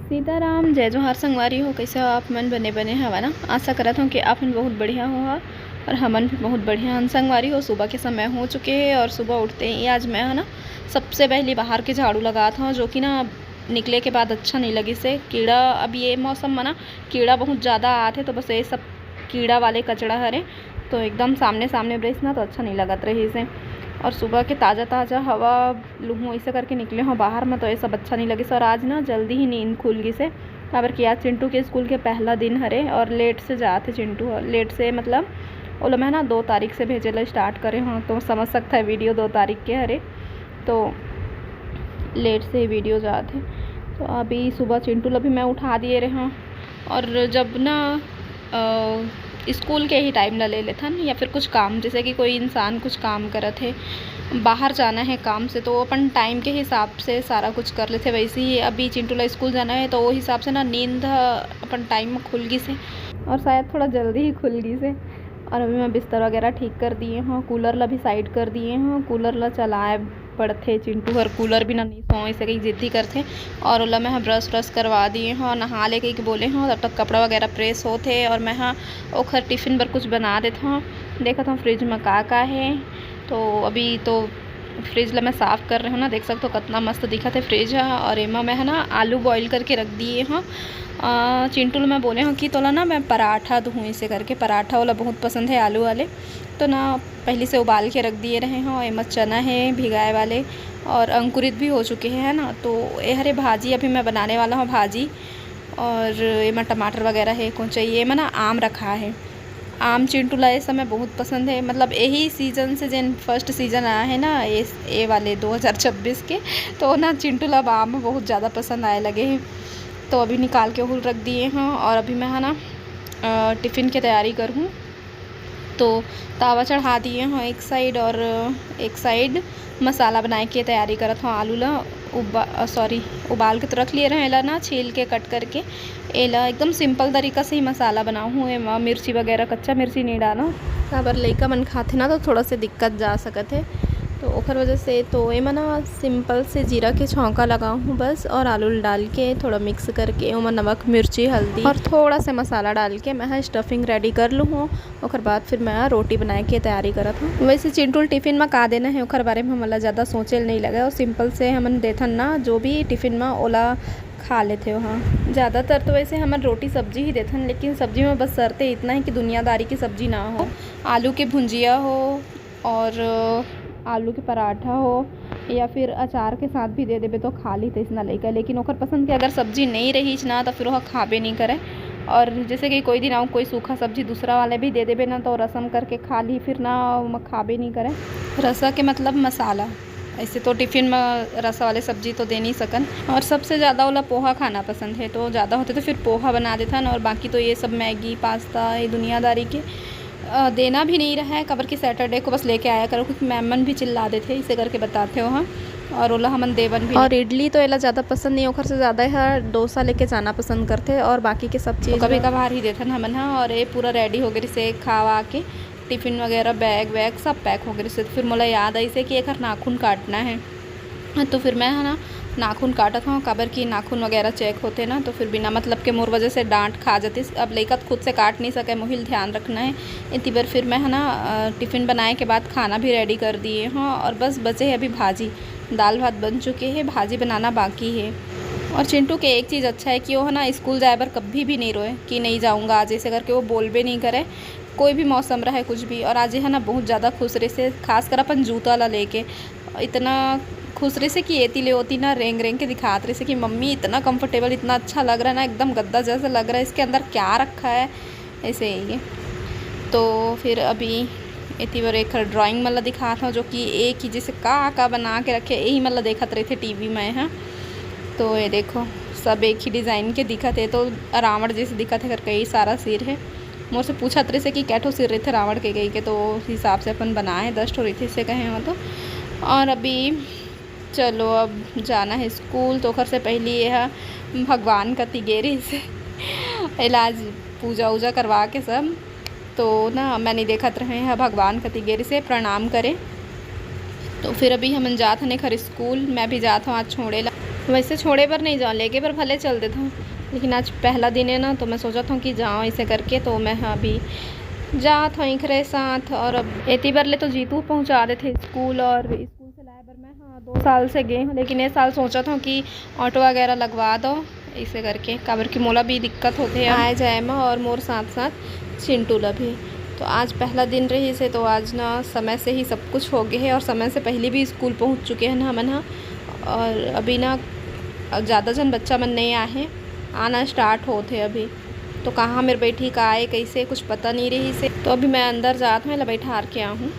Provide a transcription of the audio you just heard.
सीताराम जय जोहार संगवारी हो। कैसे हो आप मन बने बने हवा ना। आशा करत हूँ कि आप मन बहुत बढ़िया हो और हमन भी बहुत बढ़िया हन। संगवारी हो, सुबह के समय हो चुके हैं और सुबह उठते ही आज मैं है ना सबसे पहले बाहर के झाड़ू लगाता हूँ, जो कि ना निकले के बाद अच्छा नहीं लगी से कीड़ा। अब ये मौसम में ना कीड़ा बहुत ज़्यादा आते, तो बस ये सब कीड़ा वाले कचड़ा हरे तो एकदम सामने सामने ब्रेस ना तो अच्छा नहीं लगत रही से। और सुबह के ताज़ा ताज़ा हवा लूँ ऐसे करके निकले हों बाहर में तो ये सब अच्छा नहीं लगे। और आज ना जल्दी ही नींद खुल गई से खबर कि आज चिंटू के स्कूल के पहला दिन हरे और लेट से जाते चिंटू, लेट से मतलब ओला मैं ना 2 तारीख से भेजे ला स्टार्ट करे हों, तो समझ सकता है वीडियो 2 तारीख के हरे तो लेट से वीडियो जाते। तो अभी सुबह चिंटू ला भी मैं उठा दिए रहे हों। और जब ना स्कूल के ही टाइम ला ले लेथन या फिर कुछ काम, जैसे कि कोई इंसान कुछ काम करत है, बाहर जाना है काम से, तो अपन टाइम के हिसाब से सारा कुछ कर लेते। वैसे ही अभी चिंटू ला स्कूल जाना है तो वो हिसाब से ना नींद अपन टाइम में खुल गई से और शायद थोड़ा जल्दी ही खुल गई से। और अभी मैं बिस्तर वगैरह ठीक कर दिए हूँ, कूलर ला भी साइड कर दिए हूँ। कूलर ला चलाए पड़ते चिंटू और कूलर भी ना नहीं सो ऐसे कहीं जिद्दी करते। और ओला मैं ब्रश व्रश करवा दिए हूँ, नहा ले कहीं बोले हूँ, तब तक कपड़ा वगैरह प्रेस होते और मैं हाँ ओखर टिफ़िन पर कुछ बना देता हूँ। देखा था फ्रिज में का है, तो अभी तो फ्रिज ला मैं साफ़ कर रही हूँ ना, देख सकते हो कितना मस्त दिखा थे फ्रिज है। और एमा मैं है ना आलू बॉईल करके रख दिए हूँ। चिंटू मैं बोले हूँ कि तोला ना मैं पराठा दूँ ऐसे करके, पराठा वाला बहुत पसंद है आलू वाले, तो ना पहले से उबाल के रख दिए रहे हैं। एमा चना है भिगाए वाले और अंकुरित भी हो चुके हैं ना। तो ये हरे भाजी अभी मैं बनाने वाला हूँ भाजी। और एमा टमाटर वगैरह है कौन चाहिए। एमा ना आम रखा है, आम चिंटू ला ये समय बहुत पसंद है, मतलब यही सीज़न से जिन फर्स्ट सीज़न आया है ना ये वाले 2026 के, तो ना चिंटू ला आम बहुत ज़्यादा पसंद आए लगे हैं। तो अभी निकाल के हुल रख दिए हैं और अभी मैं है ना टिफ़िन की तैयारी करूँ। तो तावा चढ़ा दिए हैं एक साइड और एक साइड मसाला बनाए के तैयारी करत हूँ। आलू ला उबाल के तो रख लिए रहे ला ना, छील के कट करके एला एकदम सिंपल तरीका से ही मसाला बनाऊँ हूँ। एमा मिर्ची वगैरह कच्चा मिर्ची नहीं डालो, काबर लइका मन खाते ना तो थोड़ा से दिक्कत जा सकत है, तो ओखर वजह से। तो एमा ना सिंपल से जीरा के छौंका लगाऊँ हूँ बस, और आलू डाल के थोड़ा मिक्स करके ओमा नमक मिर्ची हल्दी और थोड़ा से मसाला डाल के मैं स्टफिंग रेडी कर लूँ हूँ। ओखर बाद फिर मैं रोटी बनाए के तैयारी करत हूँ। वैसे चिंटू टिफ़िन में का देना है ओखर बारे में हमला ज़्यादा सोचे नहीं लगा, और सिंपल से हमन देथन ना जो भी टिफ़िन में ओला खा लेते हो। हाँ, ज़्यादातर तो वैसे हमन रोटी सब्जी ही देथन, लेकिन सब्जी में बस शर्ते इतना है कि दुनियादारी की सब्जी ना हो, आलू की भुंजिया हो और आलू के पराठा हो या फिर अचार के साथ भी दे देबे तो खा ली इतना लेकर। लेकिन ओकर पसंद के अगर सब्जी नहीं रही ना तो फिर वह खाबे नहीं करे। और जैसे कि कोई दिन आऊँ कोई सूखा सब्जी दूसरा वाले भी दे देबे ना तो रसम करके खा ली, फिर ना खाबे नहीं करे। रसा के मतलब मसाला, ऐसे तो टिफ़िन में रसा वाले सब्जी तो दे नहीं सकन। और सबसे ज़्यादा वाला पोहा खाना पसंद है, तो ज़्यादा होते तो फिर पोहा बना देता ना। और बाकी तो ये सब मैगी पास्ता ये दुनियादारी के देना भी नहीं रहा है, कबर की सैटरडे को बस लेके आया करो, क्योंकि मेमन भी चिल्ला देते इसे करके बताते हो हाँ। और ओला हमन देवन भी। और इडली तो एला ज़्यादा पसंद नहीं, ओखर से ज़्यादा है डोसा लेके जाना पसंद करते। और बाकी के सब चीज़ कभी कभार ही देथन हमन हाँ। और ये पूरा रेडी हो गई से खावा के टिफ़िन वगैरह बैग वैग सब पैक हो गए से। फिर मोला याद आई से कि एक नाखून काटना है, तो फिर मैं है ना नाखून काटत हूँ, काबर की नाखून वगैरह चेक होते ना, तो फिर बिना मतलब के मोर वजह से डांट खा जाती। अब लइका खुद से काट नहीं सके, मोहिल ध्यान रखना है इतनी बार। फिर मैं है ना टिफ़िन बनाए के बाद खाना भी रेडी कर दिए हूँ और बस बचे है अभी भाजी। दाल भात बन चुके हैं, भाजी बनाना बाकी है। और चिंटू के एक चीज़ अच्छा है कि वो है ना स्कूल जाए पर कभी भी नहीं रोए कि नहीं जाऊँगा आज ऐसे करके, वो बोल भी नहीं करे कोई भी मौसम रहे कुछ भी। और आज है ना बहुत ज़्यादा खुश रहे से, खासकर अपन जूता ला लेके इतना खुश रहे से कि एती ले होती ना रेंग रेंग के दिखाते रहे से कि मम्मी इतना कंफर्टेबल इतना अच्छा लग रहा है ना, एकदम गद्दा जैसा लग रहा है, इसके अंदर क्या रखा है ऐसे ही। तो फिर अभी इतनी बार एक ड्राइंग मतलब दिखा था, जो कि एक ही जैसे का बना के रखे यही मतलब देखते रहे थे टीवी में हाँ। तो ये देखो सब एक ही डिज़ाइन के दिखा थे, तो रावण जैसे दिखा थे करके यही सारा सिर है। मोर से पूछा थे से कि कैठो सिर रहे थे रावण के गई के, तो उस हिसाब से अपन बनाए 10 ठो रही थे से कहे हो तो। और अभी चलो अब जाना है स्कूल, तो घर से पहले यह भगवान का तिगेरी से इलाज पूजा वूजा करवा के सब, तो ना मैंने देखत रहे हैं भगवान का तिगेरी से प्रणाम करें। तो फिर अभी हम जात हने खर स्कूल, मैं भी जात हूँ आज छोड़े ला। वैसे छोड़े पर नहीं जाओ, लेके पर भले चल देता हूँ, लेकिन आज पहला दिन है ना, तो मैं सोचा था कि जाओ ऐसे करके, तो मैं अभी जात हूँ इखरे साथ। और अब एती बार ले तो जीतू पहुँचा देते स्कूल, और स्कूल से लाए बार मैं 2 साल से गई हूँ, लेकिन ये साल सोचा था कि ऑटो वगैरह लगवा दो ऐसे करके, काबर की मोला भी दिक्कत होते है आए जाए में, और मोर साथ साथ चिंटू ला भी। तो आज पहला दिन रही से, तो आज ना समय से ही सब कुछ हो गया है, और समय से पहले भी स्कूल पहुँच चुके हैं ना हमन हा। और अभी ना ज़्यादा जन बच्चा मन नहीं आए हैं, आना स्टार्ट होते अभी। तो कहाँ मेरे बैठी का आए कैसे कुछ पता नहीं रही से, तो अभी मैं अंदर जात हूँ, ला बैठा के आ हूँ।